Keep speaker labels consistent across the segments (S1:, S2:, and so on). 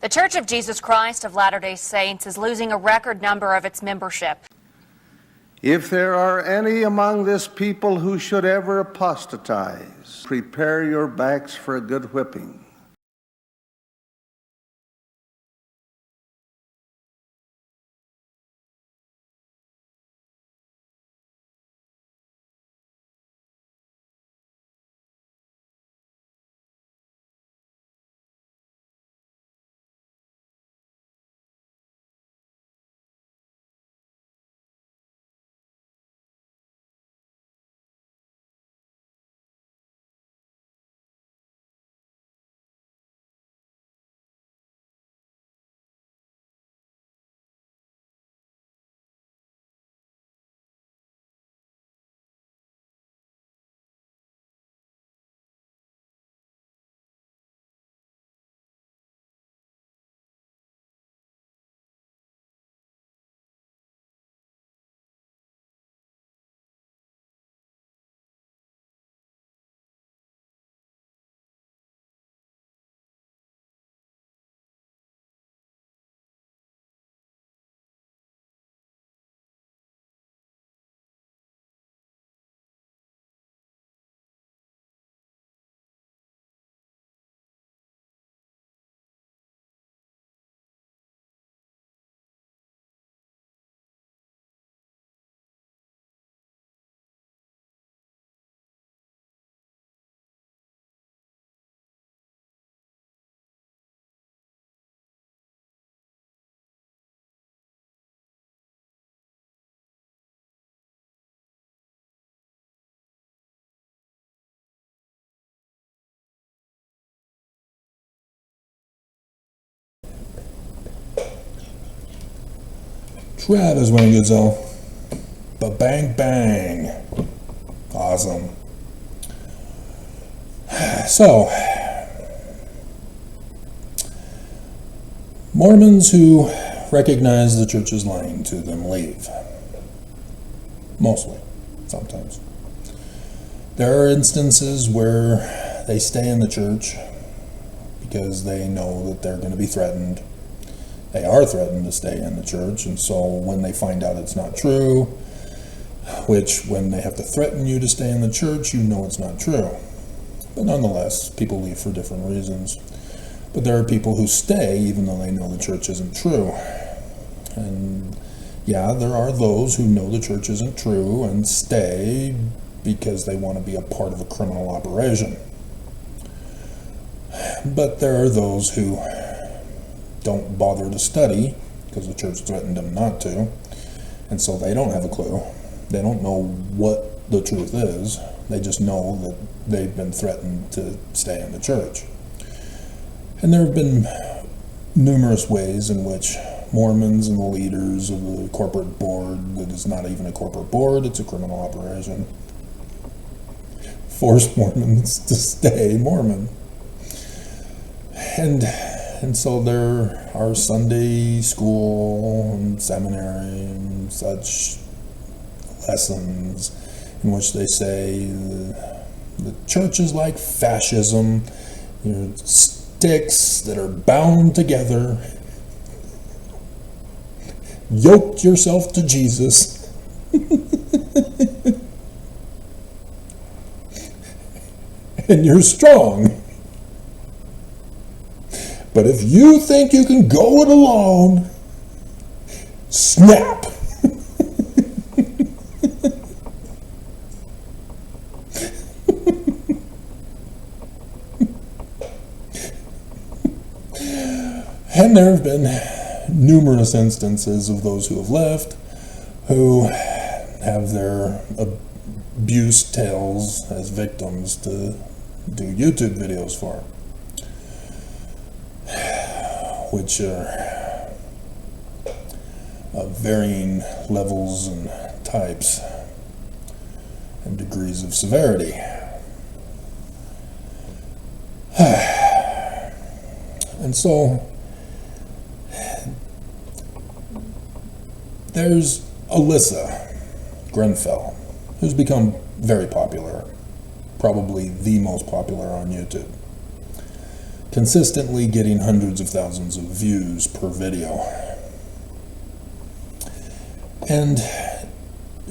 S1: The Church of Jesus Christ of Latter-day Saints is losing a record number of its membership.
S2: If there are any among this people who should ever apostatize, prepare your backs for a good whipping.
S3: Travis Wayne Goodsell. Ba-bang bang. Awesome. So, Mormons who recognize the church is lying to them leave. Mostly. Sometimes. There are instances where they stay in the church because they know that they're going to be threatened. They are threatened to stay in the church, and so when they find out it's not true, which when they have to threaten you to stay in the church, you know it's not true. But nonetheless, people leave for different reasons. But there are people who stay even though they know the church isn't true. And yeah, there are those who know the church isn't true and stay because they want to be a part of a criminal operation. But there are those who don't bother to study because the church threatened them not to, and so they don't have a clue. They don't know what the truth is. They just know that they've been threatened to stay in the church. And there have been numerous ways in which Mormons and the leaders of the corporate board, that is not even a corporate board, it's a criminal operation, force Mormons to stay Mormon. And so there are Sunday school and seminary and such lessons in which they say the church is like fascism. Sticks that are bound together. Yoke yourself to Jesus. And you're strong. But if you think you can go it alone, snap. And there have been numerous instances of those who have left, who have their abuse tales as victims to do YouTube videos for, which are of varying levels and types and degrees of severity. And so there's Alyssa Grenfell, who's become very popular, probably the most popular on YouTube. consistently getting hundreds of thousands of views per video. And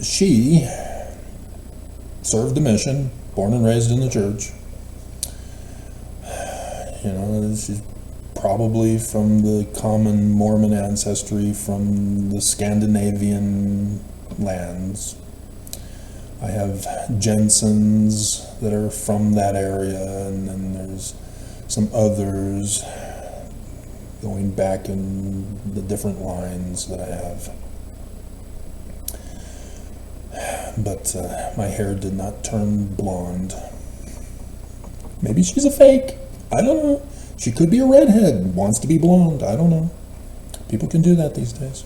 S3: she served a mission, born and raised in the church. You know, she's probably from the common Mormon ancestry from the Scandinavian lands. I have Jensens that are from that area, and then there's some others going back in the different lines that I have. But my hair did not turn blonde. Maybe she's a fake. I don't know. She could be a redhead, wants to be blonde. I don't know. People can do that these days.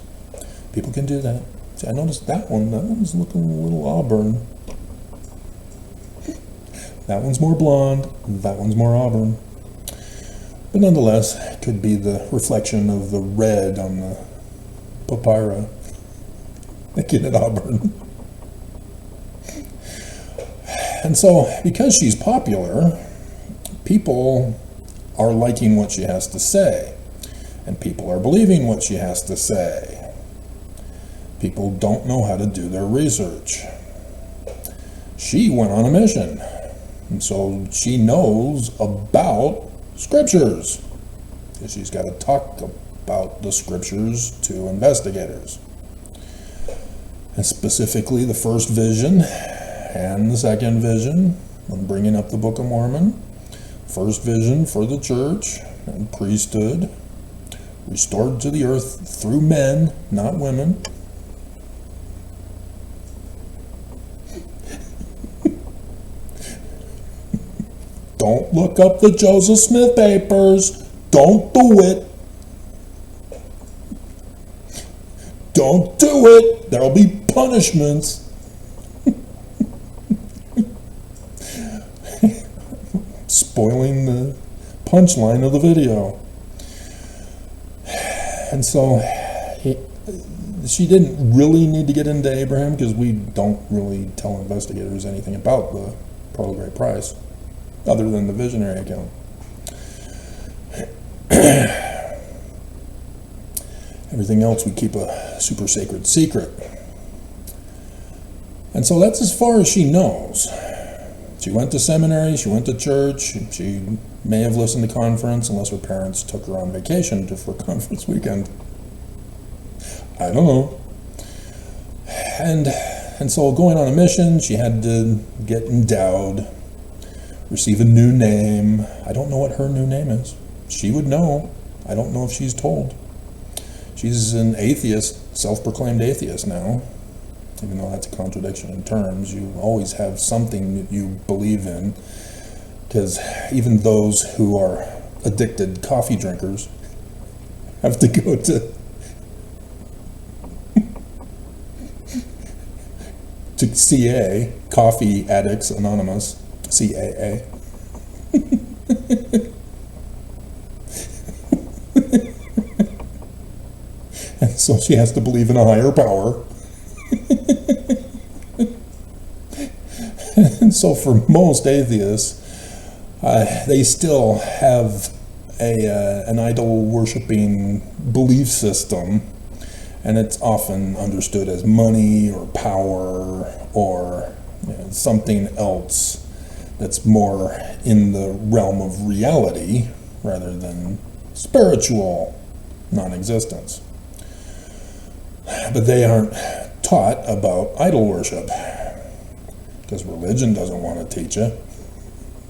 S3: People can do that. See, I noticed that one's looking a little auburn. That one's more blonde, that one's more auburn. But nonetheless, it could be the reflection of the red on the papyra, making it auburn. And so, because she's popular, people are liking what she has to say, and people are believing what she has to say. People don't know how to do their research. She went on a mission, and so she knows about scriptures. She's got to talk about the scriptures to investigators, and specifically the first vision and the second vision. I'm bringing up the Book of Mormon. First vision for the church and priesthood, restored to the earth through men, not women. Don't look up the Joseph Smith papers. Don't do it. Don't do it. There'll be punishments. Spoiling the punchline of the video. And so she didn't really need to get into Abraham, because we don't really tell investigators anything about the Pearl of Great Price other than the visionary account. Everything else we keep a super sacred secret. And so that's as far as she knows. She went to seminary, she went to church, she may have listened to conference, unless her parents took her on vacation for conference weekend. I don't know. And so going on a mission, she had to get endowed, receive a new name. I don't know what her new name is. She would know. I don't know if she's told. She's an atheist, self-proclaimed atheist now. Even though that's a contradiction in terms, you always have something that you believe in, because even those who are addicted coffee drinkers have to go to CA, Coffee Addicts Anonymous, CAA. And so she has to believe in a higher power. And so for most atheists, they still have an idol-worshipping belief system, and it's often understood as money or power or something else that's more in the realm of reality rather than spiritual non-existence. But they aren't taught about idol worship, because religion doesn't want to teach you.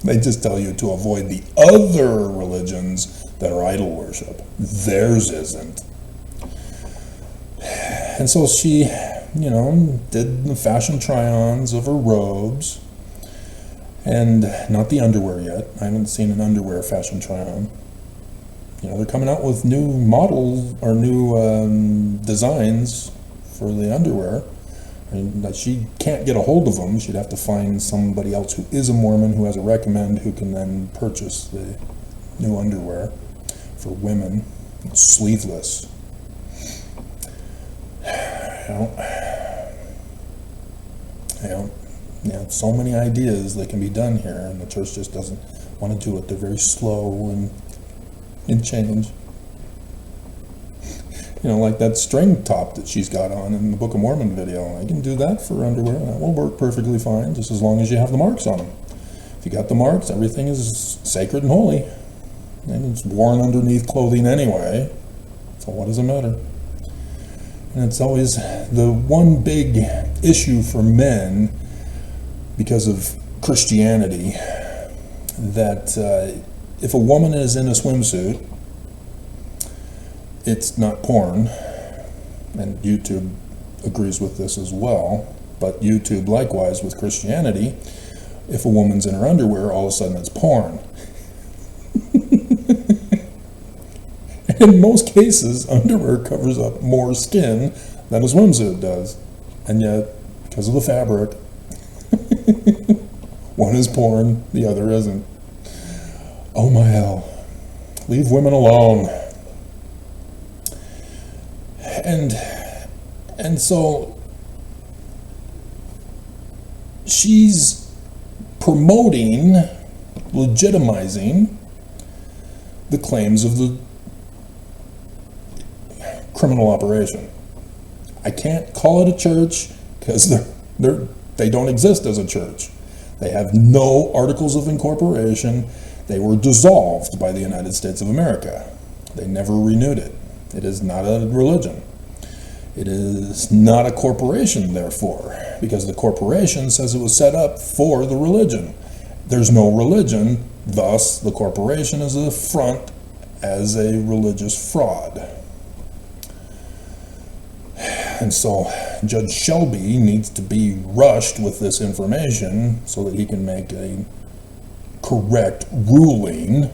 S3: They just tell you to avoid the other religions that are idol worship. Theirs isn't. And so she, did the fashion try-ons of her robes, and not the underwear yet. I haven't seen an underwear fashion try-on. They're coming out with new models or new designs for the underwear. And she can't get a hold of them. She'd have to find somebody else who is a Mormon, who has a recommend, who can then purchase the new underwear for women. It's sleeveless. So many ideas that can be done here, and the church just doesn't want to do it. They're very slow and and change. You know, like that string top that she's got on in the Book of Mormon video. I can do that for underwear. That will work perfectly fine, just as long as you have the marks on them. If you got the marks, everything is sacred and holy. And it's worn underneath clothing anyway. So what does it matter? And it's always the one big issue for men because of Christianity, that if a woman is in a swimsuit, it's not porn, and YouTube agrees with this as well, but YouTube likewise with Christianity, if a woman's in her underwear, all of a sudden it's porn. In most cases, underwear covers up more skin than a swimsuit does, and yet, because of the fabric, one is porn, the other isn't. Oh my hell. Leave women alone. And so she's promoting, legitimizing the claims of the criminal operation. I can't call it a church because they don't exist as a church. They have no articles of incorporation. They were dissolved by the United States of America. They never renewed it. It is not a religion. It is not a corporation, therefore, because the corporation says it was set up for the religion. There's no religion, thus the corporation is a front as a religious fraud. And so Judge Shelby needs to be rushed with this information so that he can make a correct ruling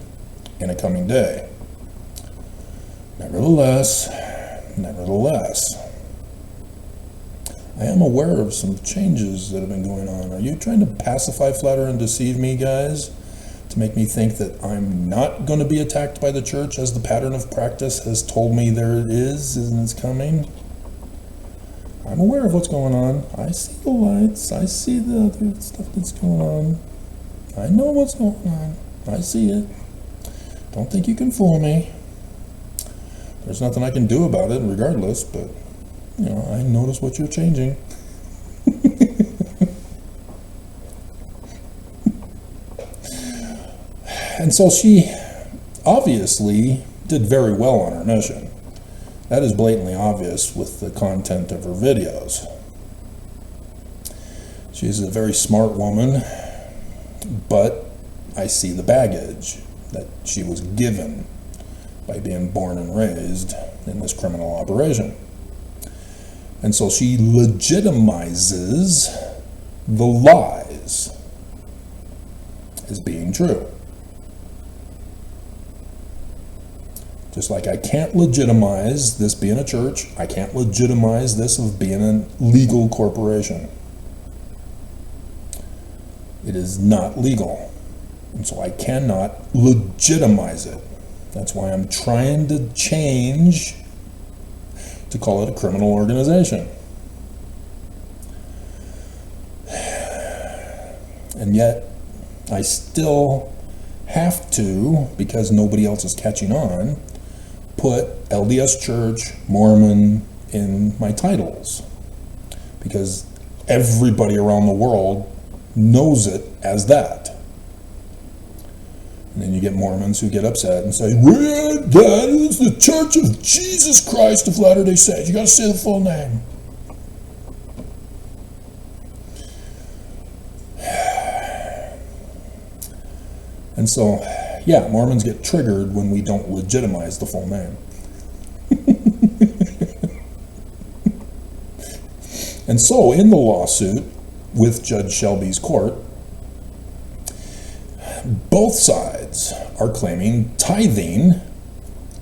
S3: in a coming day. Nevertheless, I am aware of some changes that have been going on. Are you trying to pacify, flatter, and deceive me, guys? To make me think that I'm not going to be attacked by the church as the pattern of practice has told me there is and it's coming? I'm aware of what's going on. I see the lights. I see the other stuff that's going on. I know what's going on. I see it. Don't think you can fool me. There's nothing I can do about it regardless, but, you know, I notice what you're changing. And so she obviously did very well on her mission. That is blatantly obvious with the content of her videos. She's a very smart woman, but I see the baggage that she was given by being born and raised in this criminal operation. And so she legitimizes the lies as being true. Just like I can't legitimize this being a church, I can't legitimize this of being a legal corporation. It is not legal. And so I cannot legitimize it. That's why I'm trying to change to call it a criminal organization. And yet, I still have to, because nobody else is catching on, put LDS Church, Mormon in my titles. Because everybody around the world knows it as that. And then you get Mormons who get upset and say, well, that is the Church of Jesus Christ of Latter-day Saints. You got to say the full name. And so, yeah, Mormons get triggered when we don't legitimize the full name. And so, in the lawsuit with Judge Shelby's court, both sides are claiming tithing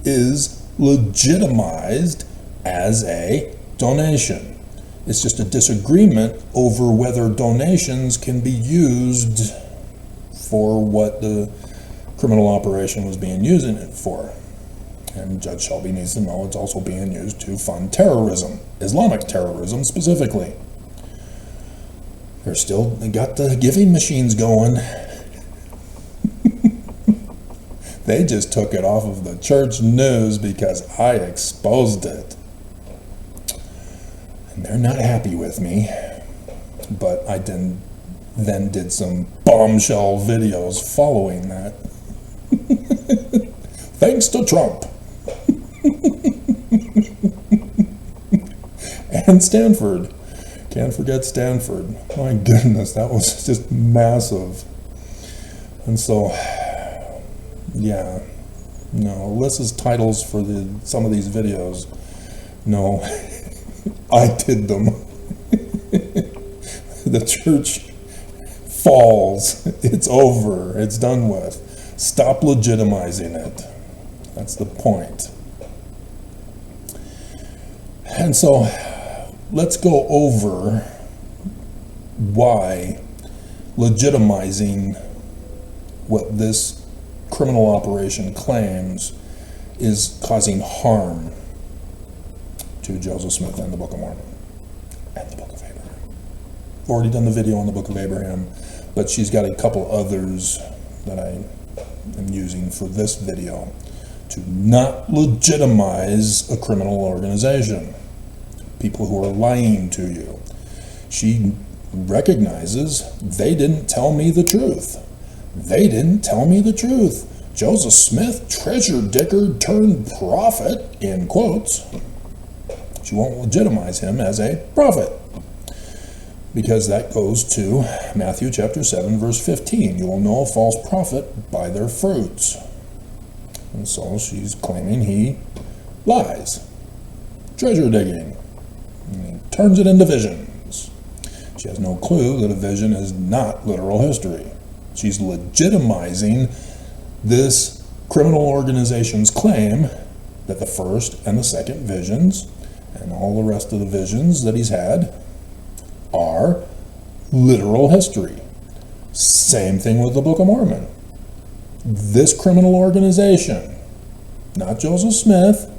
S3: is legitimized as a donation. It's just a disagreement over whether donations can be used for what the criminal operation was being used in it for. And Judge Shelby needs to know it's also being used to fund terrorism, Islamic terrorism specifically. They got the giving machines going. They just took it off of the church news because I exposed it. And they're not happy with me. But I then did some bombshell videos following that. Thanks to Trump. And Stanford. Can't forget Stanford. My goodness, that was just massive. And so, yeah. No, Alyssa's titles for some of these videos, no, I did them. The church falls. It's over. It's done with. Stop legitimizing it. That's the point. And so, let's go over why legitimizing what this criminal operation claims is causing harm to Joseph Smith and the Book of Mormon and the Book of Abraham. I've already done the video on the Book of Abraham, but she's got a couple others that I am using for this video to not legitimize a criminal organization. People who are lying to you. She recognizes they didn't tell me the truth. They didn't tell me the truth. Joseph Smith, treasure digger turned prophet, in quotes. She won't legitimize him as a prophet, because that goes to Matthew chapter 7, verse 15. You will know a false prophet by their fruits. And so she's claiming he lies. Treasure digging. And he turns it into visions. She has no clue that a vision is not literal history. She's legitimizing this criminal organization's claim that the first and the second visions and all the rest of the visions that he's had are literal history. Same thing with the Book of Mormon. This criminal organization, not Joseph Smith,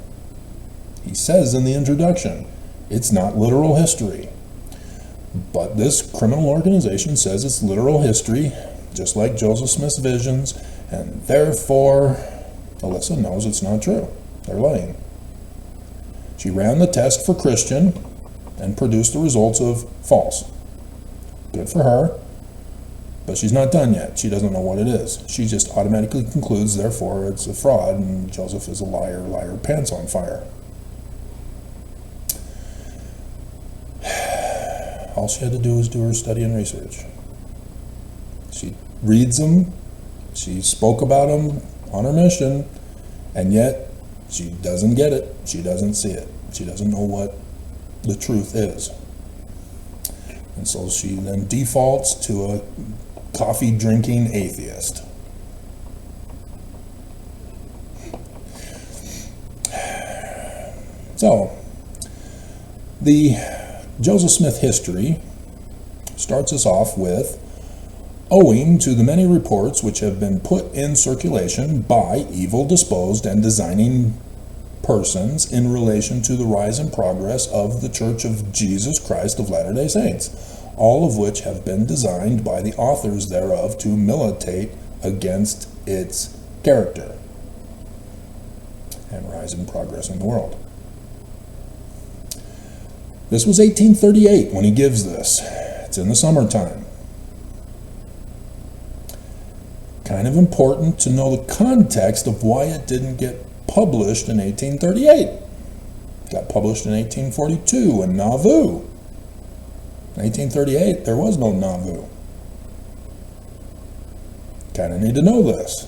S3: he says in the introduction, it's not literal history. But this criminal organization says it's literal history, just like Joseph Smith's visions, and therefore, Alyssa knows it's not true. They're lying. She ran the test for Christian and produced the results of false. Good for her, but she's not done yet. She doesn't know what it is. She just automatically concludes, therefore, it's a fraud, and Joseph is a liar, liar, pants on fire. All she had to do was do her study and research. She reads them, she spoke about them on her mission, and yet she doesn't get it. She doesn't see it. She doesn't know what the truth is. And so she then defaults to a coffee-drinking atheist. So, the Joseph Smith history starts us off with, owing to the many reports which have been put in circulation by evil-disposed and designing persons in relation to the rise and progress of the Church of Jesus Christ of Latter-day Saints, all of which have been designed by the authors thereof to militate against its character and rise and progress in the world. This was 1838 when he gives this. It's in the summertime. Kind of important to know the context of why it didn't get published in 1838. It got published in 1842 in Nauvoo. In 1838, there was no Nauvoo. Kind of need to know this.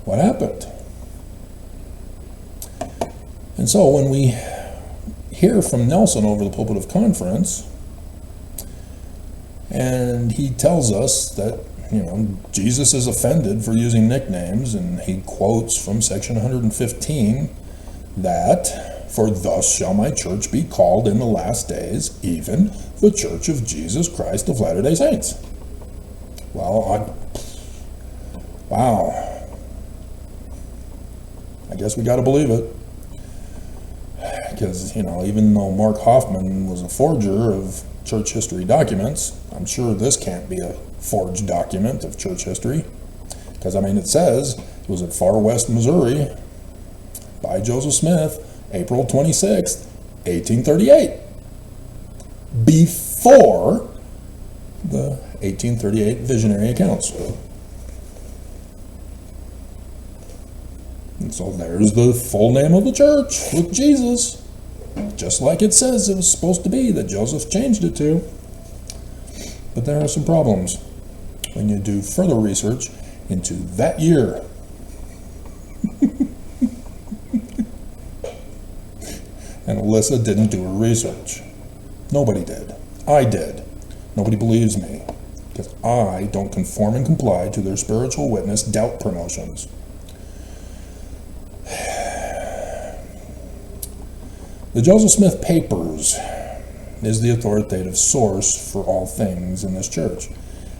S3: What happened? And so when we hear from Nelson over the pulpit of conference, and he tells us that, Jesus is offended for using nicknames, and he quotes from section 115 that, for thus shall my church be called in the last days, even the Church of Jesus Christ of Latter-day Saints. Well, wow. I guess we got to believe it. Because, even though Mark Hoffman was a forger of church history documents, I'm sure this can't be a forged document of church history. Because, I mean, it says it was at Far West, Missouri, by Joseph Smith, April 26th, 1838. Before the 1838 visionary accounts. And so there's the full name of the church with Jesus, just like it says it was supposed to be, that Joseph changed it to. But there are some problems when you do further research into that year. And Alyssa didn't do her research. Nobody did. I did. Nobody believes me, because I don't conform and comply to their spiritual witness doubt promotions. The Joseph Smith Papers is the authoritative source for all things in this church.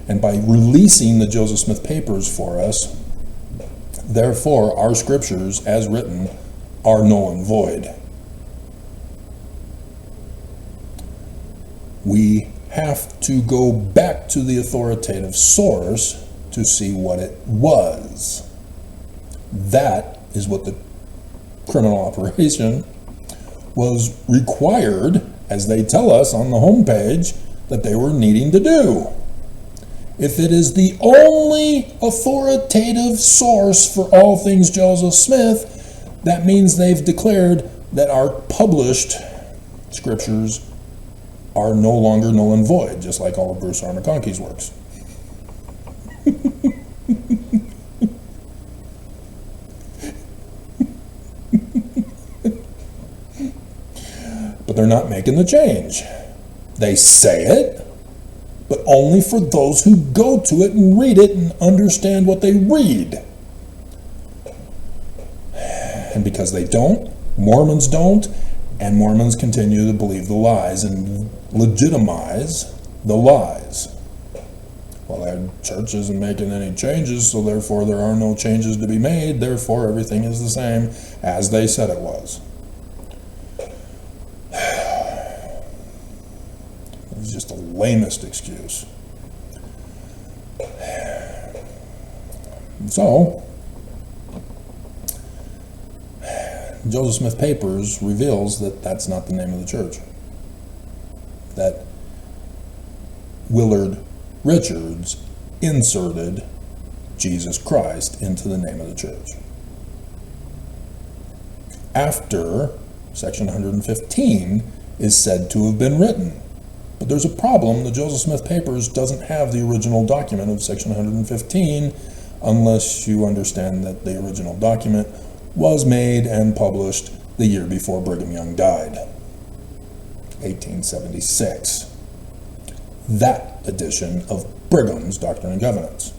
S3: And by releasing the Joseph Smith Papers for us, therefore our scriptures, as written, are null and void. We have to go back to the authoritative source to see what it was. That is what the criminal operation was required, as they tell us on the homepage, that they were needing to do. If it is the only authoritative source for all things Joseph Smith, that means they've declared that our published scriptures are no longer null and void, just like all of Bruce R. McConkey's works. But they're not making the change. They say it, but only for those who go to it and read it and understand what they read. And because they don't, Mormons don't, and Mormons continue to believe the lies and legitimize the lies. Well, our church isn't making any changes, so therefore there are no changes to be made, therefore everything is the same as they said it was. It's just the lamest excuse. So, Joseph Smith Papers reveals that that's not the name of the church. That Willard Richards inserted Jesus Christ into the name of the church. After section 115 is said to have been written. But there's a problem. The Joseph Smith Papers doesn't have the original document of section 115 unless you understand that the original document was made and published the year before Brigham Young died, 1876. That edition of Brigham's Doctrine and Covenants.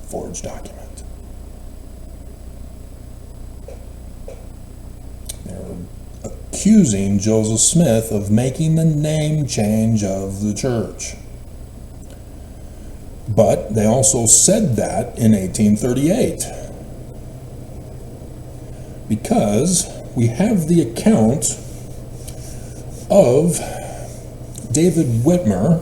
S3: Forged document. They're accusing Joseph Smith of making the name change of the church. But they also said that in 1838. Because we have the account of David Whitmer,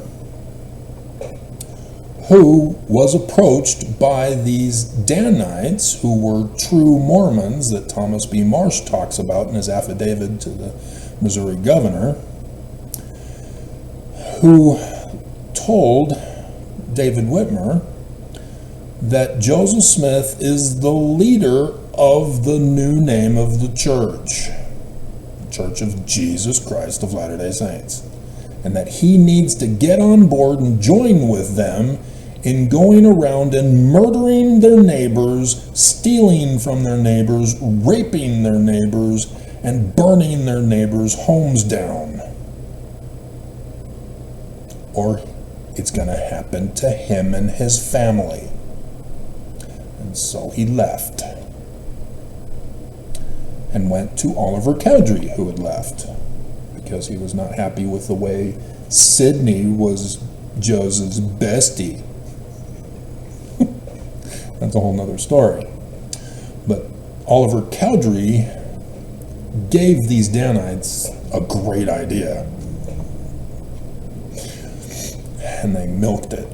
S3: who was approached by these Danites, who were true Mormons that Thomas B. Marsh talks about in his affidavit to the Missouri governor, who told David Whitmer that Joseph Smith is the leader of the new name of the church, the Church of Jesus Christ of Latter-day Saints, and that he needs to get on board and join with them in going around and murdering their neighbors, stealing from their neighbors, raping their neighbors, and burning their neighbors' homes down. Or it's going to happen to him and his family. And so he left and went to Oliver Cowdery, who had left, because he was not happy with the way Sidney was Joseph's bestie. That's a whole nother story. But Oliver Cowdery gave these Danites a great idea. And they milked it.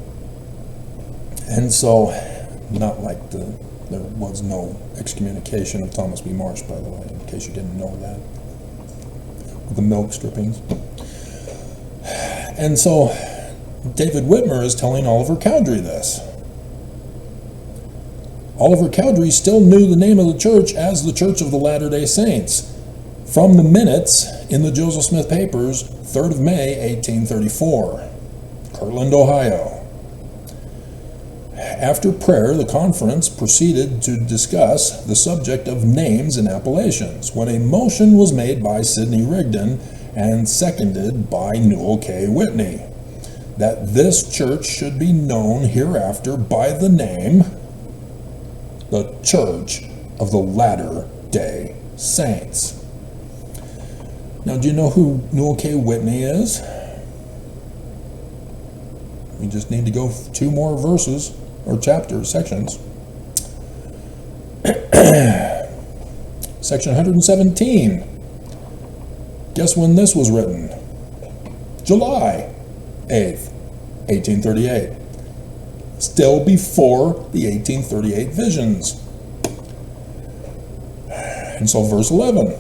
S3: And so, not like there was no excommunication of Thomas B. Marsh, by the way, in case you didn't know that. The milk strippings. And so, David Whitmer is telling Oliver Cowdery this. Oliver Cowdery still knew the name of the church as the Church of the Latter-day Saints from the minutes in the Joseph Smith Papers, 3rd of May, 1834, Kirtland, Ohio. After prayer, the conference proceeded to discuss the subject of names and appellations when a motion was made by Sidney Rigdon and seconded by Newell K. Whitney that this church should be known hereafter by the name the Church of the Latter-day Saints. Now, do you know who Newell K. Whitney is? We just need to go 2 more verses, or chapters, sections. Section 117. Guess when this was written? July 8th, 1838. Still before the 1838 visions. And so verse 11.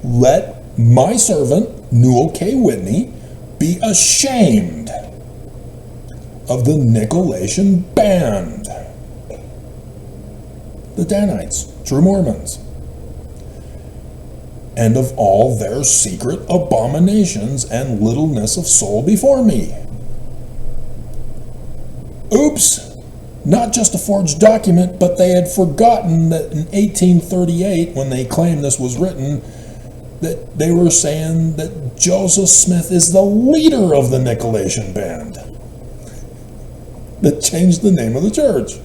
S3: Let my servant, Newell K. Whitney, be ashamed of the Nicolaitan band, the Danites, true Mormons, and of all their secret abominations and littleness of soul before me. Oops! Not just a forged document, but they had forgotten that in 1838, when they claimed this was written, that they were saying that Joseph Smith is the leader of the Nicolaitan band that changed the name of the church.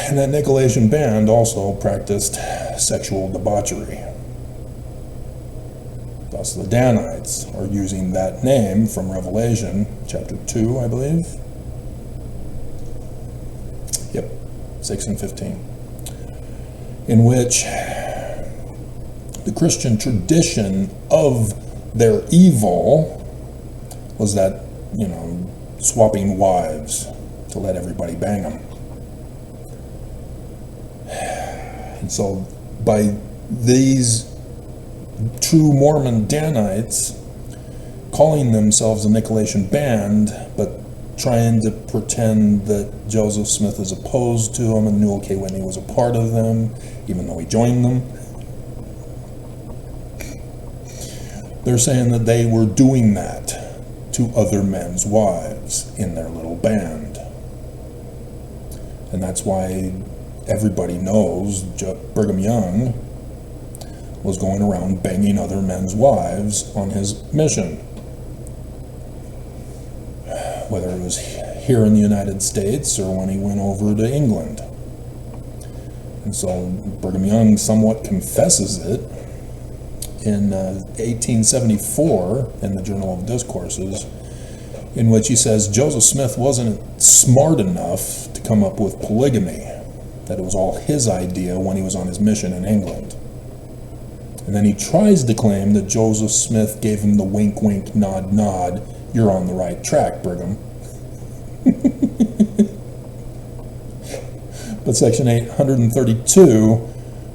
S3: And that Nicolaitan band also practiced sexual debauchery. Thus the Danites are using that name from Revelation chapter 2, I believe. Yep, 6 and 15. In which the Christian tradition of their evil was that, swapping wives to let everybody bang them. And so by these true Mormon Danites calling themselves a Nicolaitan band, but trying to pretend that Joseph Smith is opposed to them and Newell K. Whitney was a part of them, even though he joined them. They're saying that they were doing that to other men's wives in their little band. And that's why everybody knows Brigham Young was going around banging other men's wives on his mission. Whether it was here in the United States or when he went over to England. And so Brigham Young somewhat confesses it in 1874 in the Journal of Discourses, in which he says Joseph Smith wasn't smart enough to come up with polygamy, that it was all his idea when he was on his mission in England. And then he tries to claim that Joseph Smith gave him the wink, wink, nod, nod, you're on the right track, Brigham. But Section 832,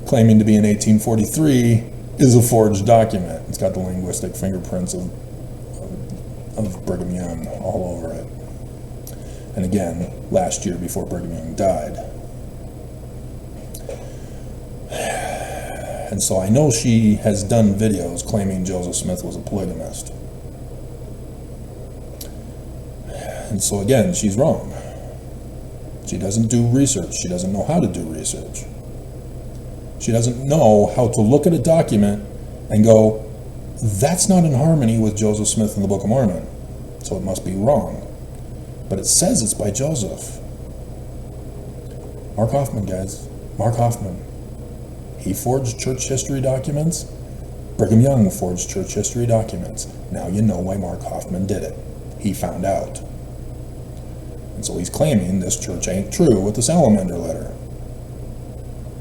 S3: claiming to be in 1843, is a forged document. It's got the linguistic fingerprints of Brigham Young all over it. And again, last year before Brigham Young died. And so I know she has done videos claiming Joseph Smith was a polygamist. And so again, she's wrong. She doesn't do research. She doesn't know how to do research. She doesn't know how to look at a document and go, that's not in harmony with Joseph Smith in the Book of Mormon, so it must be wrong. But it says it's by Joseph. Mark Hoffman, guys. Mark Hoffman. He forged church history documents. Brigham Young forged church history documents. Now you know why Mark Hoffman did it. He found out. And And so he's claiming this church ain't true with the Salamander letter.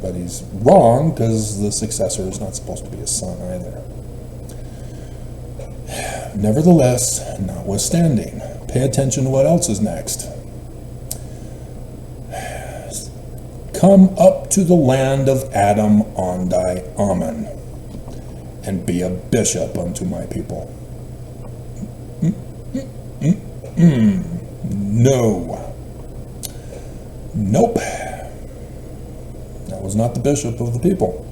S3: But he's wrong, because the successor is not supposed to be his son either. Nevertheless, notwithstanding, pay attention to what else is next. Come up to the land of Adam on thy Ammon, and be a bishop unto my people. No. Nope. That was not the bishop of the people.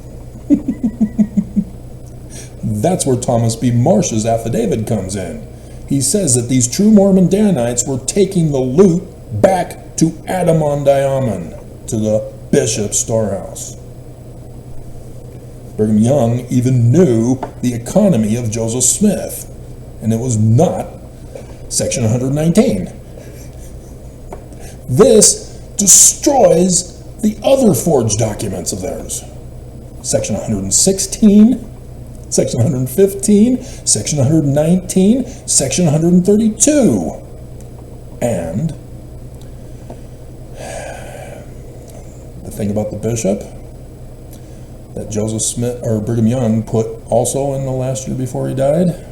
S3: That's where Thomas B. Marsh's affidavit comes in. He says that these true Mormon Danites were taking the loot back to Adam on Diamond, to the bishop's storehouse. Brigham Young even knew the economy of Joseph Smith, and it was not Section 119. This destroys the other forged documents of theirs. Section 116, Section 115, Section 119, Section 132. And the thing about the bishop that Joseph Smith or Brigham Young put also in the last year before he died,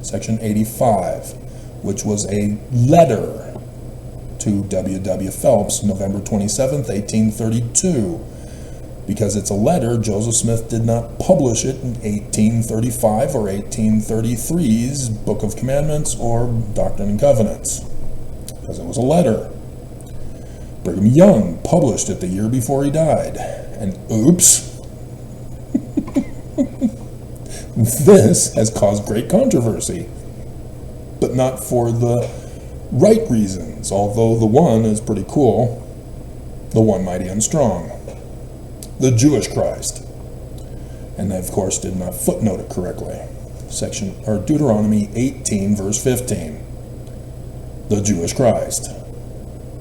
S3: Section 85, which was a letter to W. Phelps, November 27th, 1832. Because it's a letter, Joseph Smith did not publish it in 1835 or 1833's Book of Commandments or Doctrine and Covenants, because it was a letter. Brigham Young published it the year before he died, and oops, this has caused great controversy, but not for the right reasons, although the one is pretty cool, the one mighty and strong. The Jewish Christ. And they, of course, did not footnote it correctly. Deuteronomy 18, verse 15. The Jewish Christ.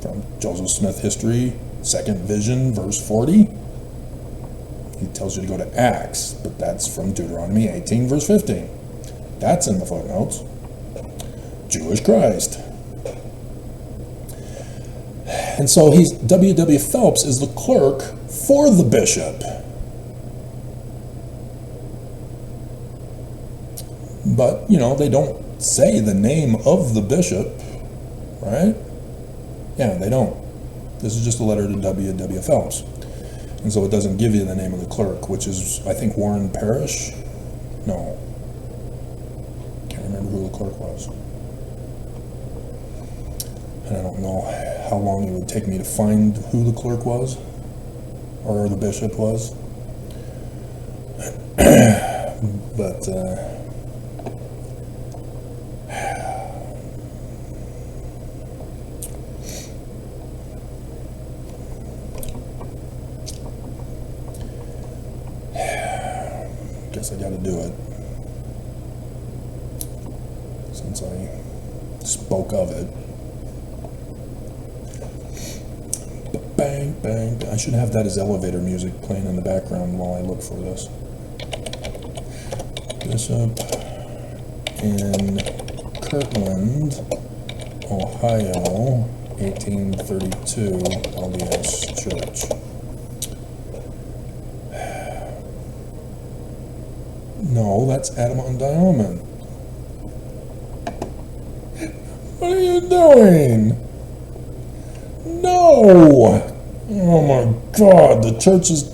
S3: From Joseph Smith History, Second Vision, verse 40. He tells you to go to Acts, but that's from Deuteronomy 18, verse 15. That's in the footnotes. Jewish Christ. And so W. Phelps is the clerk for the bishop. But, they don't say the name of the bishop, right? Yeah, they don't. This is just a letter to W. Phelps. And so it doesn't give you the name of the clerk, which is, I think, Warren Parrish? No. Can't remember who the clerk was. And I don't know how long it would take me to find who the clerk was, or the bishop was. But, guess I gotta do it, since I spoke of it. Bang, bang, bang. I should have that as elevator music playing in the background while I look for this. Bishop in Kirtland, Ohio, 1832, LDS Church. No, that's Adam on Diamond. What are you doing? No! Oh my God, the church is...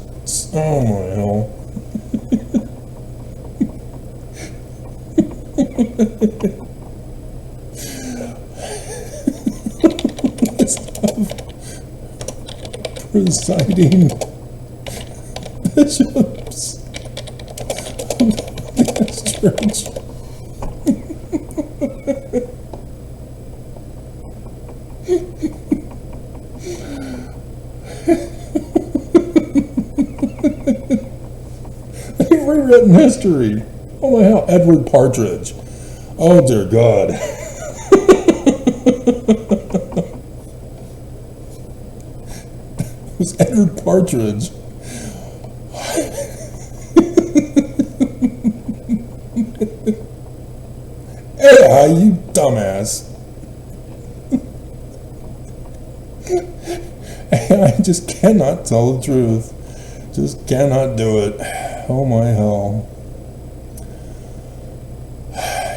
S3: Oh my hell. Presiding bishops of this church. They've rewritten history. Oh my hell, Edward Partridge. Oh dear God. It was Edward Partridge. Hey, you dumbass. I just cannot tell the truth. Just cannot do it. Oh my hell.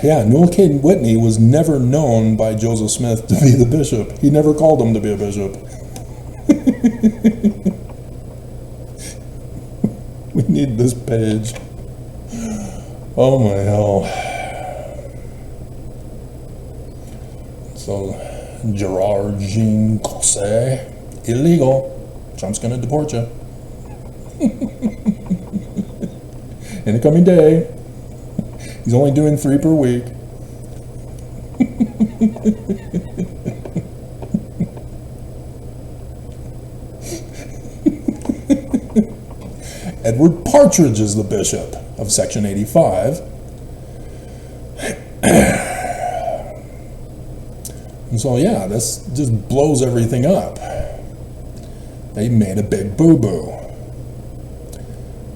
S3: Yeah, Newell Caden Whitney was never known by Joseph Smith to be the bishop. He never called him to be a bishop. We need this page. Oh my hell. So, Gerard Jean Cossé, illegal. Trump's gonna deport you. In the coming day. He's only doing 3 per week. Edward Partridge is the bishop of Section 85. And so, yeah, this just blows everything up. They made a big boo-boo.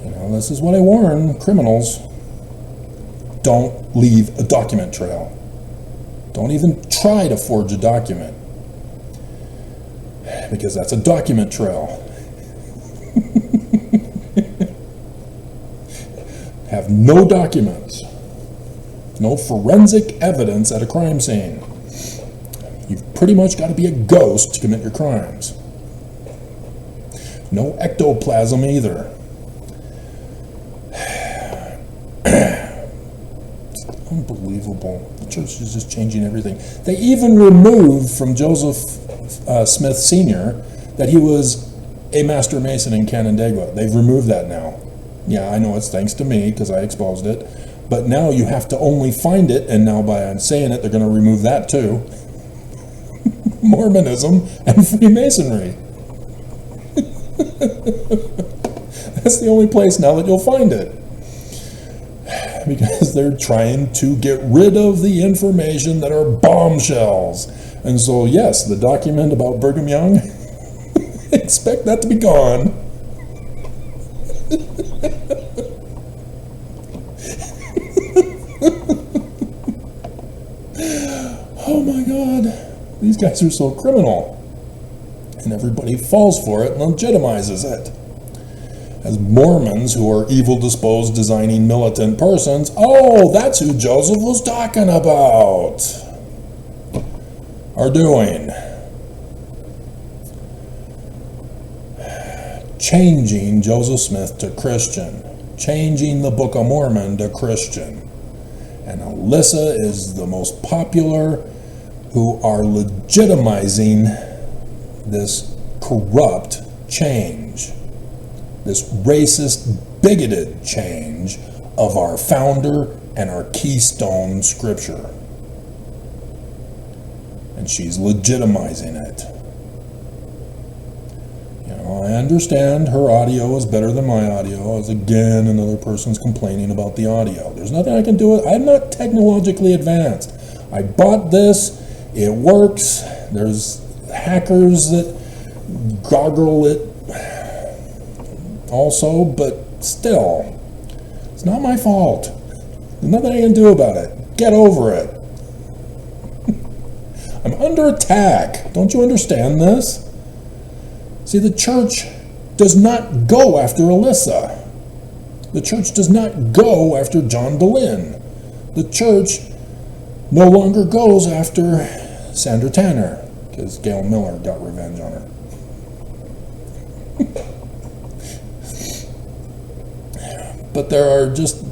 S3: You know, this is what I warn criminals. Don't leave a document trail. Don't even try to forge a document. Because that's a document trail. Have no documents. No forensic evidence at a crime scene. You've pretty much got to be a ghost to commit your crimes. No ectoplasm either. It's unbelievable. The church is just changing everything. They even removed from Joseph Smith Sr. that he was a master mason in Canandaigua. They've removed that now. Yeah, I know it's thanks to me because I exposed it. But now you have to only find it, and now by saying it, they're going to remove that too. Mormonism and Freemasonry. That's the only place now that you'll find it. Because they're trying to get rid of the information that are bombshells. And so, yes, the document about Brigham Young, expect that to be gone. Oh my God. These guys are so criminal. And everybody falls for it and legitimizes it. As Mormons, who are evil-disposed, designing militant persons, oh, that's who Joseph was talking about, are doing. Changing Joseph Smith to Christian. Changing the Book of Mormon to Christian. And Alyssa is the most popular, who are legitimizing this corrupt change, this racist, bigoted change of our founder and our keystone scripture. And she's legitimizing it. You know, I understand her audio is better than my audio, as again another person's complaining about the audio. There's nothing I can do with it. I'm not technologically advanced. I bought this. It works. There's hackers that goggle it also, but still, it's not my fault. There's nothing I can do about it. Get over it. I'm under attack. Don't you understand this? See, the church does not go after Alyssa. The church does not go after John Dehlin. The church no longer goes after Sandra Tanner, because Gail Miller got revenge on her. But there are just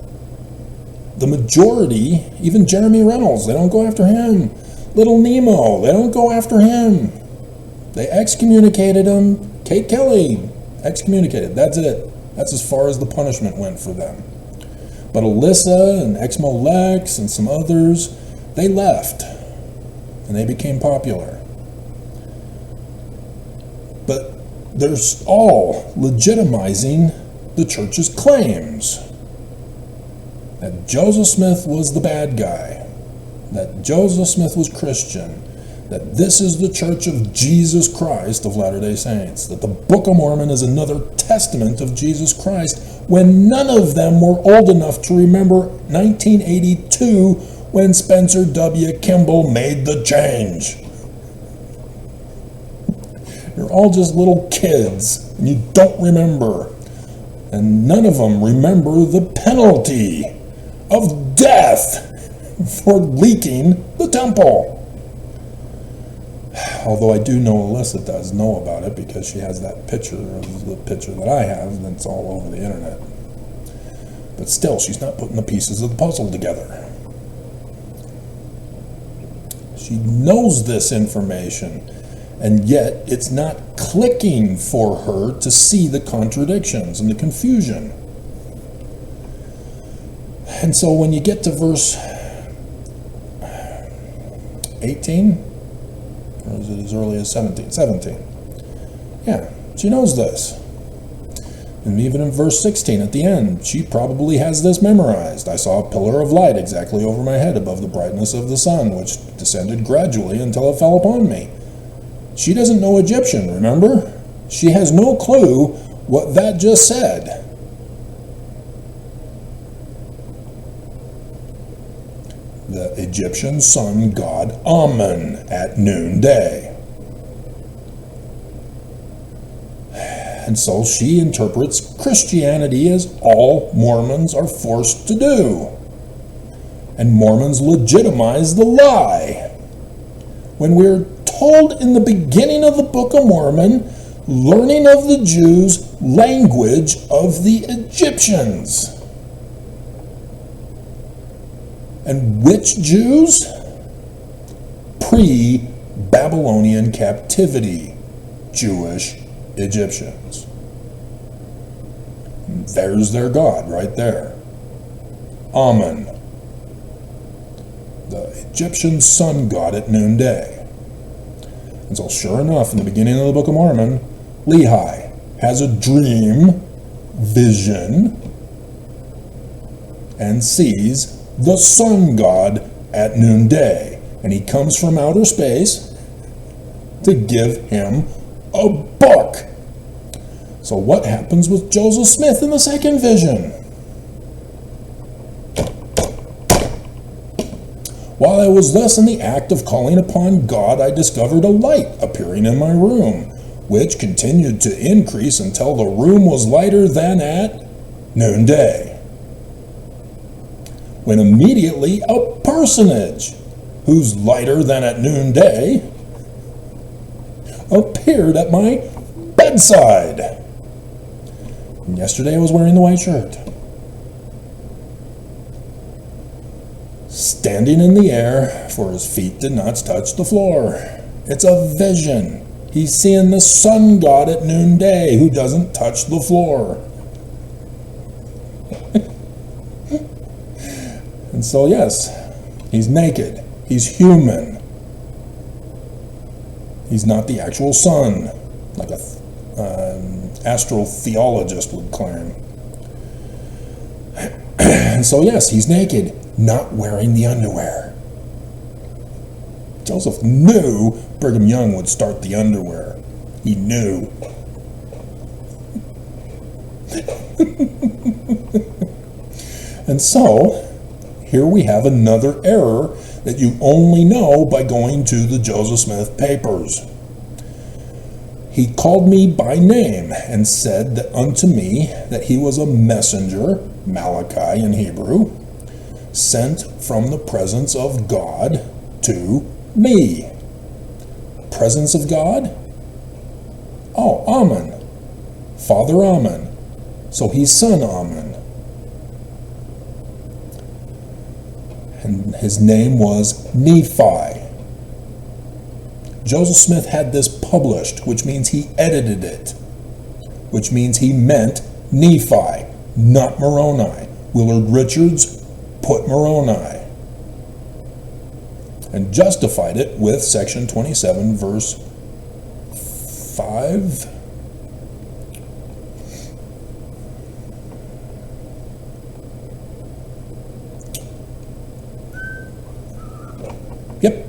S3: the majority, even Jeremy Reynolds, they don't go after him. Little Nemo, they don't go after him. They excommunicated him. Kate Kelly, excommunicated. That's it. That's as far as the punishment went for them. But Alyssa and Exmo Lex and some others, they left. And they became popular. But they're all legitimizing the church's claims that Joseph Smith was the bad guy, that Joseph Smith was Christian, that this is the Church of Jesus Christ of Latter-day Saints, that the Book of Mormon is another testament of Jesus Christ, when none of them were old enough to remember 1982 when Spencer W. Kimball made the change. You're all just little kids, and you don't remember. And none of them remember the penalty of death for leaking the temple. Although I do know Alyssa does know about it, because she has that picture of the picture that I have that's all over the internet. But still, she's not putting the pieces of the puzzle together. She knows this information, and yet it's not clicking for her to see the contradictions and the confusion. And so when you get to verse 18, or is it as early as 17? 17. Yeah, she knows this. And even in verse 16 at the end, she probably has this memorized. I saw a pillar of light exactly over my head above the brightness of the sun, which descended gradually until it fell upon me. She doesn't know Egyptian, remember? She has no clue what that just said. The Egyptian sun god Amun at noonday. And so she interprets Christianity as all Mormons are forced to do. And Mormons legitimize the lie. When we're told in the beginning of the Book of Mormon, learning of the Jews' language of the Egyptians. And which Jews? Pre-Babylonian captivity Jewish Egyptians. There's their God right there. Amun, the Egyptian sun god at noonday. And so sure enough, in the beginning of the Book of Mormon, Lehi has a dream, vision, and sees the sun god at noonday. And he comes from outer space to give him a book. So what happens with Joseph Smith in the second vision? While I was thus in the act of calling upon God, I discovered a light appearing in my room, which continued to increase until the room was lighter than at noonday. When immediately a personage, who's lighter than at noonday, appeared at my bedside. And yesterday I was wearing the white shirt, standing in the air, for his feet did not touch the floor. It's a vision. He's seeing the sun god at noonday, who doesn't touch the floor. And so yes, he's naked. He's human. He's not the actual sun, like a astrotheologist would claim. And so yes, he's naked, not wearing the underwear. Joseph knew Brigham Young would start the underwear. He knew. And so, here we have another error that you only know by going to the Joseph Smith papers. He called me by name and said that unto me that he was a messenger, Malachi in Hebrew, sent from the presence of God to me. Presence of God? Oh, Amun. Father Amun. So he's son Amun. And his name was Nephi. Joseph Smith had this published, which means he edited it, which means he meant Nephi, not Moroni. Willard Richards put Moroni and justified it with section 27, verse 5. Yep.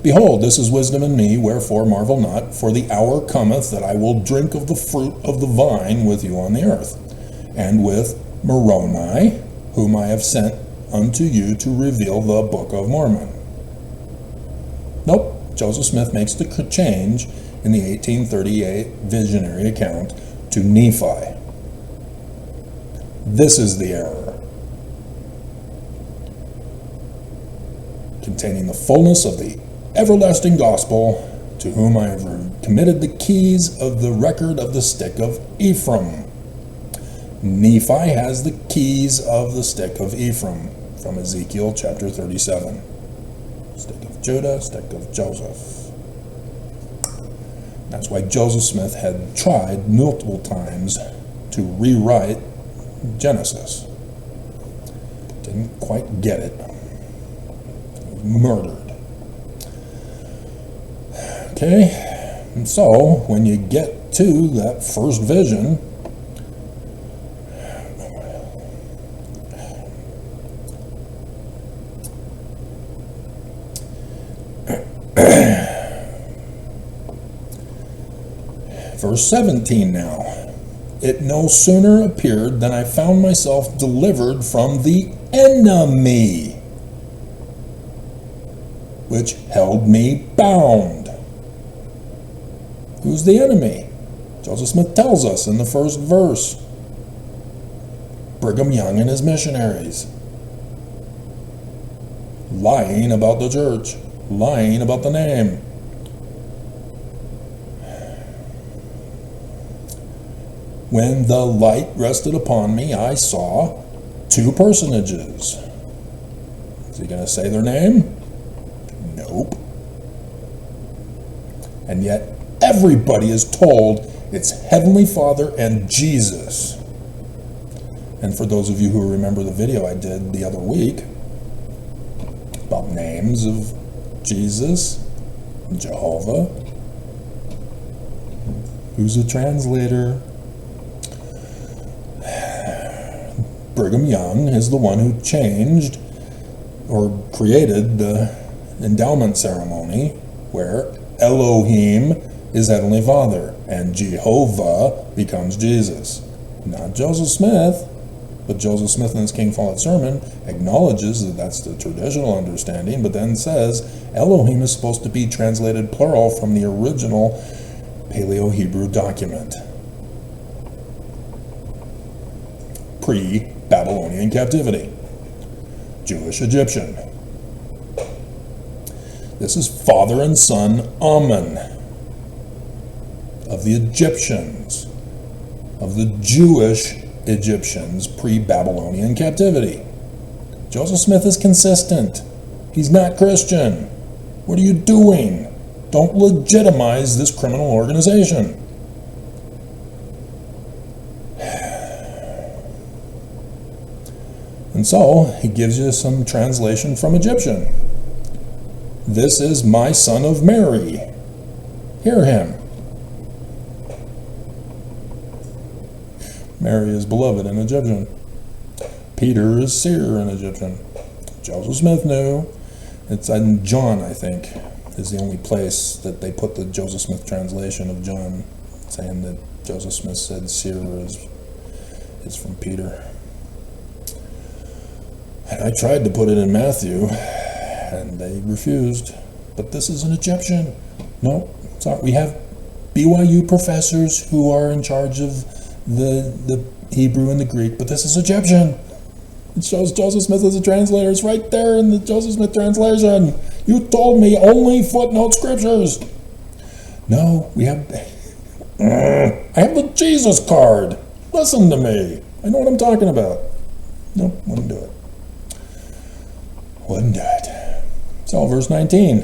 S3: Behold, this is wisdom in me, wherefore marvel not, for the hour cometh that I will drink of the fruit of the vine with you on the earth, and with Moroni, whom I have sent unto you to reveal the Book of Mormon. Nope, Joseph Smith makes the change in the 1838 visionary account to Nephi. This is the error, containing the fullness of the everlasting gospel, to whom I have committed the keys of the record of the stick of Ephraim. Nephi has the keys of the stick of Ephraim, from Ezekiel chapter 37. Stick of Judah, stick of Joseph. That's why Joseph Smith had tried multiple times to rewrite Genesis. Didn't quite get it. He was murdered. Okay, and so when you get to that first vision, verse 17 now. It no sooner appeared than I found myself delivered from the enemy, which held me bound. Who's the enemy? Joseph Smith tells us in the first verse. Brigham Young and his missionaries. Lying about the church. Lying about the name. When the light rested upon me, I saw two personages. Is he going to say their name? Nope. And yet everybody is told it's Heavenly Father and Jesus. And for those of you who remember the video I did the other week about names of Jesus, Jehovah, who's a translator? Brigham Young is the one who changed or created the endowment ceremony where Elohim is Heavenly Father and Jehovah becomes Jesus. Not Joseph Smith, but Joseph Smith in his King Follett sermon acknowledges that that's the traditional understanding, but then says Elohim is supposed to be translated plural from the original Paleo-Hebrew document. Pre-Babylonian captivity. Jewish-Egyptian. This is father and son Ammon of the Egyptians, of the Jewish Egyptians pre-Babylonian captivity. Joseph Smith is consistent. He's not Christian. What are you doing? Don't legitimize this criminal organization. And so, he gives you some translation from Egyptian. This is my son of Mary. Hear him. Mary is beloved in Egyptian. Peter is seer in Egyptian. Joseph Smith knew. It's in John, I think, is the only place that they put the Joseph Smith translation of John, saying that Joseph Smith said seer is from Peter. And I tried to put it in Matthew, and they refused. But this is an Egyptian. No, sorry. We have BYU professors who are in charge of the Hebrew and the Greek, but this is Egyptian. It shows Joseph Smith as a translator. It's right there in the Joseph Smith translation. You told me only footnote scriptures. No, we have... I have the Jesus card. Listen to me. I know what I'm talking about. Nope, wouldn't do it. Wouldn't do it. So, verse 19.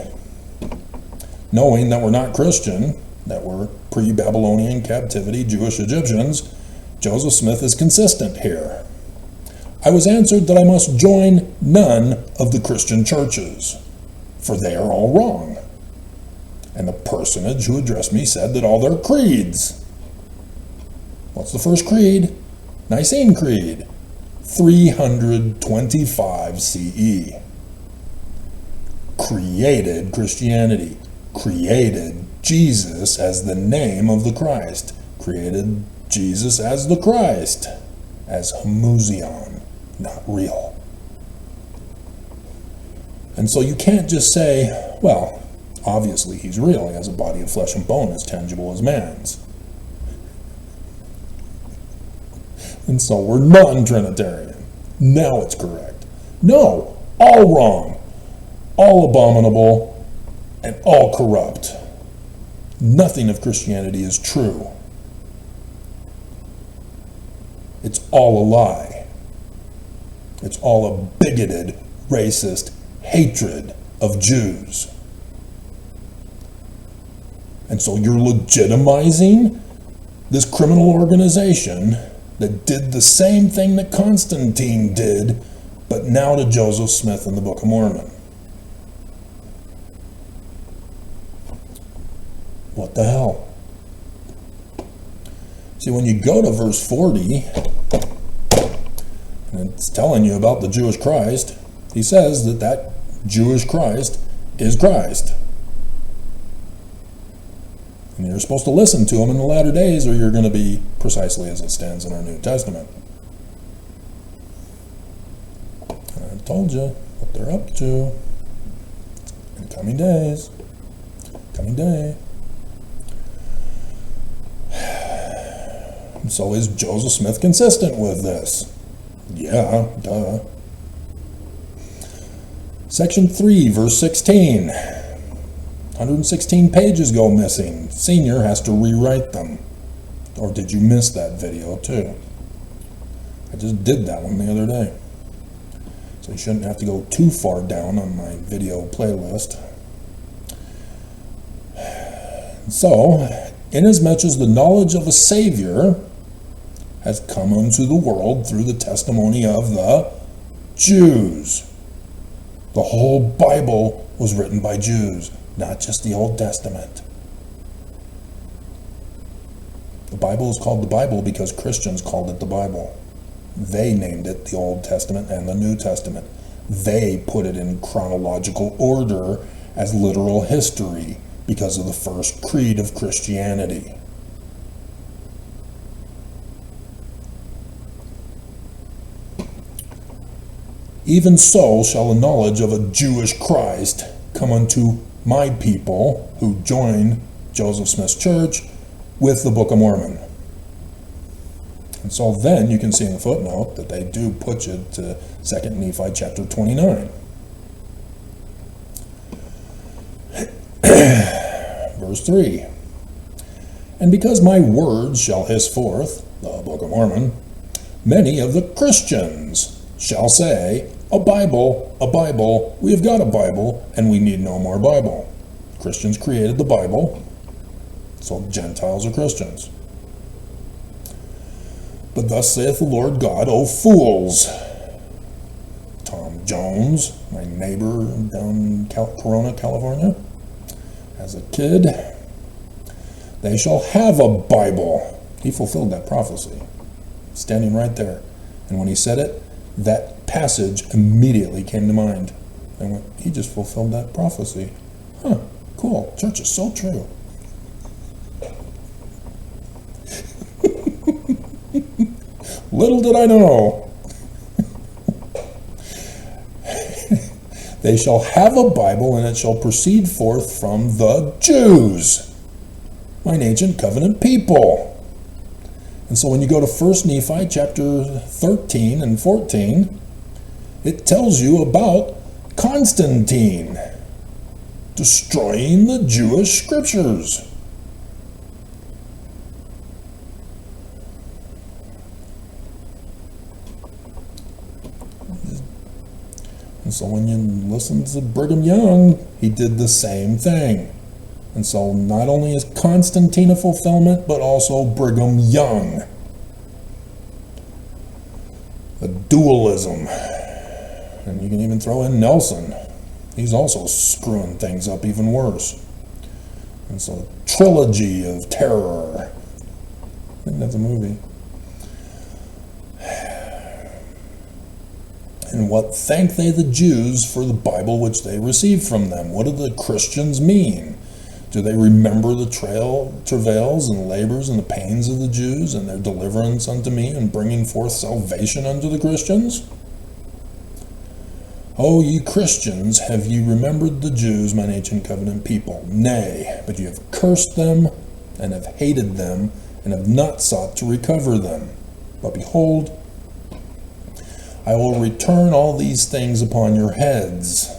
S3: Knowing that we're not Christian, that we're pre-Babylonian captivity Jewish Egyptians, Joseph Smith is consistent here. I was answered that I must join none of the Christian churches, for they are all wrong. And the personage who addressed me said that all their creeds. What's the first creed? Nicene Creed, 325 CE. Created Christianity, created Jesus as the name of the Christ, created Jesus as the Christ, as homuzion, not real. And so you can't just say, well, Obviously, he's real. He has a body of flesh and bone as tangible as man's. And so we're non-Trinitarian. Now it's correct. No, all wrong, all abominable, and all corrupt. Nothing of Christianity is true. It's all a lie. It's all a bigoted, racist hatred of Jews. And so you're legitimizing this criminal organization that did the same thing that Constantine did, but now to Joseph Smith in the Book of Mormon. What the hell? See, when you go to verse 40, and it's telling you about the Jewish Christ, he says that that Jewish Christ is Christ. And you're supposed to listen to him in the latter days, or you're going to be precisely as it stands in our New Testament. And I told you what they're up to in coming days. Coming day. And so is Joseph Smith consistent with this? Yeah, duh. Section 3, verse 16. 116 pages go missing. Senior has to rewrite them. Or did you miss that video too? I just did that one the other day. So you shouldn't have to go too far down on my video playlist. So, inasmuch as the knowledge of a Savior has come unto the world through the testimony of the Jews. The whole Bible was written by Jews, not just the Old Testament. The Bible is called the Bible because Christians called it the Bible. They named it the Old Testament and the New Testament. They put it in chronological order as literal history because of the first creed of Christianity. Even so shall the knowledge of a Jewish Christ come unto my people who join Joseph Smith's church with the Book of Mormon. And so then you can see in the footnote that they do put you to 2 Nephi chapter 29. Verse 3. And because my words shall hiss forth, the Book of Mormon, many of the Christians shall say, a Bible, we have got a Bible, and we need no more Bible. Christians created the Bible, so Gentiles are Christians. But thus saith the Lord God, O fools! Tom Jones, my neighbor down in Corona, California, as a kid, they shall have a Bible. He fulfilled that prophecy, standing right there. And when he said it, that passage immediately came to mind. And went, he just fulfilled that prophecy. Huh, cool. Church is so true. Little did I know. They shall have a Bible, and it shall proceed forth from the Jews, mine ancient covenant people. And so when you go to 1 Nephi chapter 13 and 14, it tells you about Constantine destroying the Jewish scriptures. And so when you listen to Brigham Young, he did the same thing. And so not only is Constantine a fulfillment, but also Brigham Young. The dualism. And you can even throw in Nelson. He's also screwing things up even worse. And so Trilogy of Terror. I think that's a movie. And what thank they the Jews for the Bible which they received from them? What do the Christians mean? Do they remember the travails and labors and the pains of the Jews and their deliverance unto me and bringing forth salvation unto the Christians? O ye Christians, have ye remembered the Jews, mine ancient covenant people? Nay, but ye have cursed them, and have hated them, and have not sought to recover them. But behold, I will return all these things upon your heads.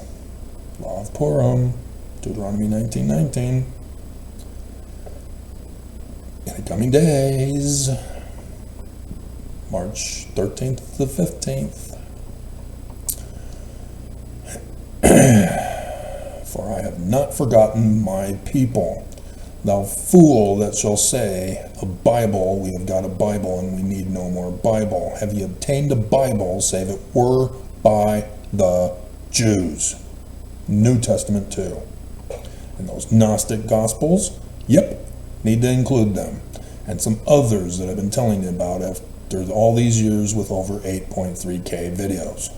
S3: Law of Purim, Deuteronomy 19:19. In the coming days, March 13th to 15th. For I have not forgotten my people. Thou fool that shall say, a Bible, we have got a Bible, and we need no more Bible. Have ye obtained a Bible, save it were by the Jews? New Testament too. And those Gnostic Gospels, yep, need to include them. And some others that I've been telling you about after all these years with over 8.3K videos.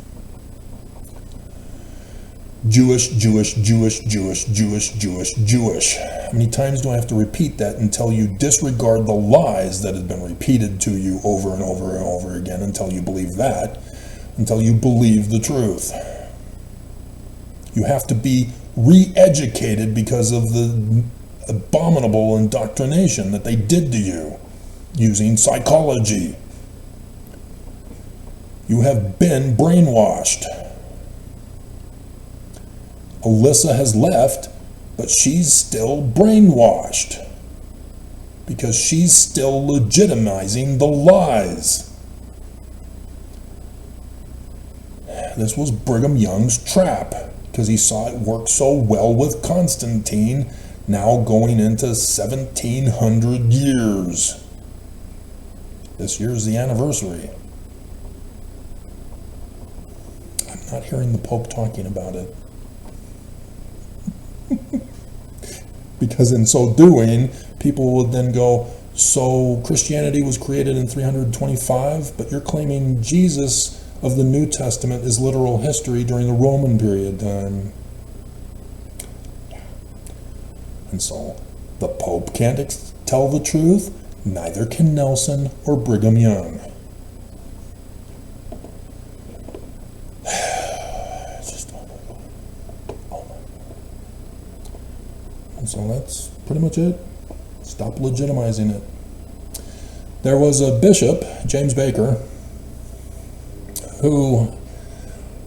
S3: Jewish, Jewish, Jewish, Jewish, Jewish, Jewish, Jewish. How many times do I have to repeat that until you disregard the lies that have been repeated to you over and over and over again, until you believe that, until you believe the truth? You have to be re-educated because of the abominable indoctrination that they did to you using psychology. You have been brainwashed. Alyssa has left, but she's still brainwashed because she's still legitimizing the lies. This was Brigham Young's trap because he saw it work so well with Constantine, now going into 1700 years. This year's the anniversary. I'm not hearing the Pope talking about it. Because in so doing, people would then go, so Christianity was created in 325, but you're claiming Jesus of the New Testament is literal history during the Roman period time. And so the Pope can't tell the truth, neither can Nelson or Brigham Young. And so that's pretty much it. Stop legitimizing it. There was a bishop, James Baker, who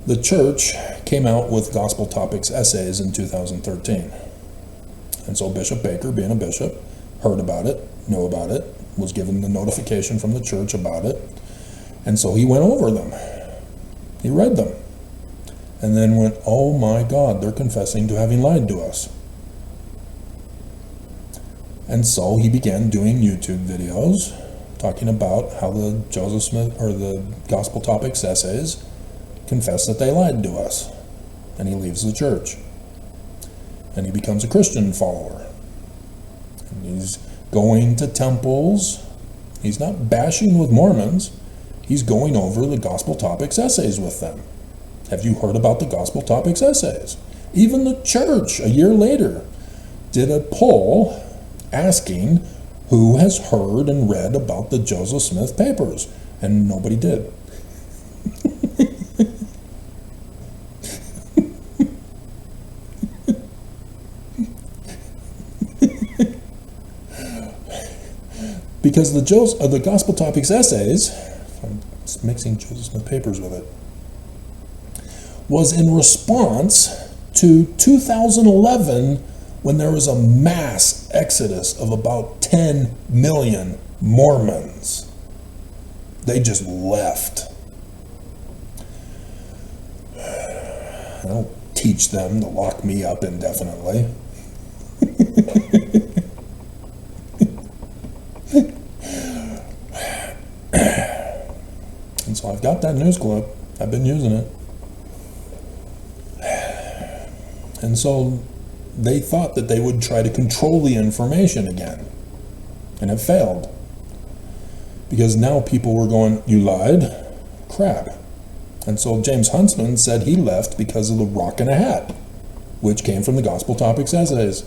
S3: the church came out with Gospel Topics essays in 2013. And so Bishop Baker, being a bishop, heard about it, knew about it, was given the notification from the church about it, and so he went over them. He read them. And then went, oh my God, they're confessing to having lied to us. And so he began doing YouTube videos talking about how the Joseph Smith or the Gospel Topics essays confess that they lied to us. And he leaves the church. And he becomes a Christian follower. And he's going to temples. He's not bashing with Mormons. He's going over the Gospel Topics essays with them. Have you heard about the Gospel Topics essays? Even the church, a year later, did a poll asking who has heard and read about the Joseph Smith papers, and nobody did. Because the Gospel Topics essays, I'm mixing Joseph Smith papers with it, was in response to 2011 when there was a mass exodus of about 10 million Mormons. They just left. I don't teach them to lock me up indefinitely. And so I've got that news clip. I've been using it. And so they thought that they would try to control the information again. And it failed. Because now people were going, you lied? Crap. And so James Huntsman said he left because of the rock and a hat, which came from the Gospel Topics essays.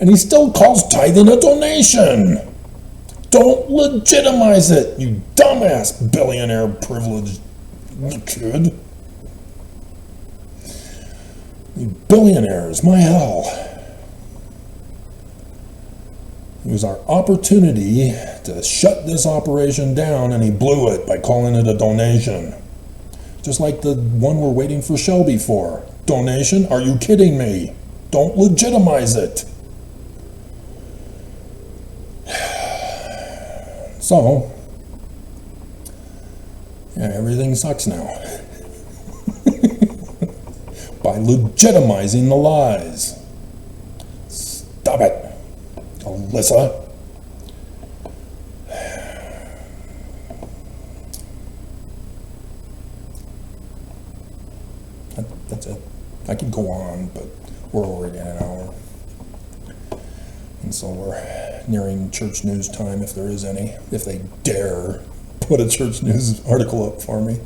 S3: And he still calls tithing a donation. Don't legitimize it, you dumbass billionaire privileged kid. You billionaires, my hell. It was our opportunity to shut this operation down, and he blew it by calling it a donation. Just like the one we're waiting for Shelby for. Donation? Are you kidding me? Don't legitimize it. So, yeah, everything sucks now. By legitimizing the lies. Stop it, Alyssa. That's it. I could go on, but we're already at an hour. And so we're nearing church news time, if there is any, if they dare put a church news article up for me.